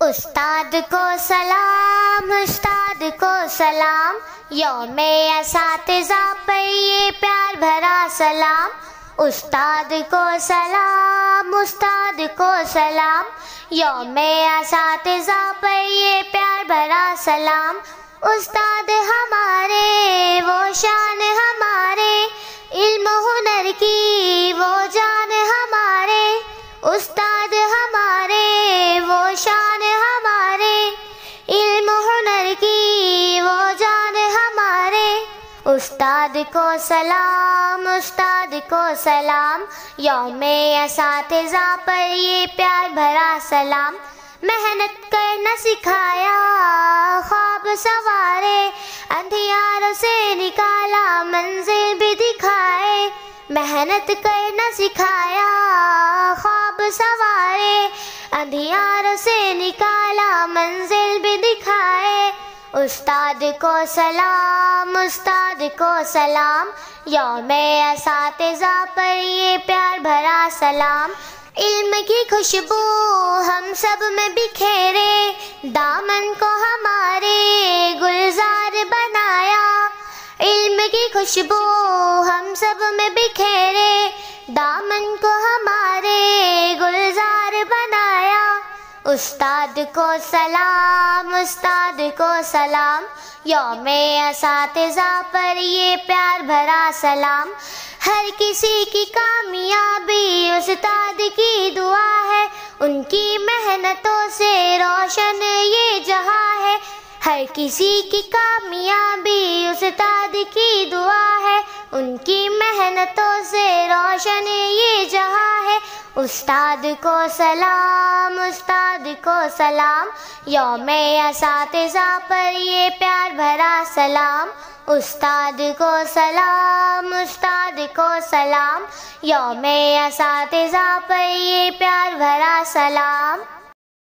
استاد کو سلام، استاد کو سلام، یوم اساتذہ پر یہ پیار بھرا سلام۔ استاد کو سلام، استاد کو سلام، یوم اساتذہ پر یہ پیار بھرا سلام۔ استاد ہمارے وہ شان ہمارے، علم و ہنر کی وہ جان ہمارے۔ استاد ہمارے وہ شان ہمارے، علم و ہنر کی وہ جان ہمارے۔ استاد کو سلام، استاد کو سلام، یوم اساتذہ پر یہ پیار بھرا سلام۔ محنت کرنا سکھایا، خواب سوارے، اندھیاروں سے نکالا، منزل بھی دکھائے۔ محنت کرنا سکھایا، خواب سوارے، اندھیاروں سے نکالا، منزل بھی دکھائے۔ استاد کو سلام، استاد کو سلام، یوم اساتذہ پر یہ پیار بھرا سلام۔ علم کی خوشبو ہم سب میں بکھیرے، دامن کو ہمارے گلزار بنایا۔ علم کی خوشبو ہم سب میں بکھیرے، دامن کو ہمارے گلزار بنایا۔ استاد کو سلام، استاد کو سلام، یوم اساتذہ پر یہ پیار بھرا سلام۔ ہر کسی کی کامیابی استاد کی دعا ہے، ان کی محنتوں سے روشن یہ جہاں ہے۔ ہر کسی کی کامیابی استاد کی دعا ہے، ان کی محنتوں سے روشن یہ جہاں ہے۔ استاد کو سلام، استاد کو سلام، یوم اساتذہ پر یہ پیار بھرا سلام۔ استاد کو سلام، استاد کو سلام، یوم اساتذہ پر یہ پیار بھرا سلام۔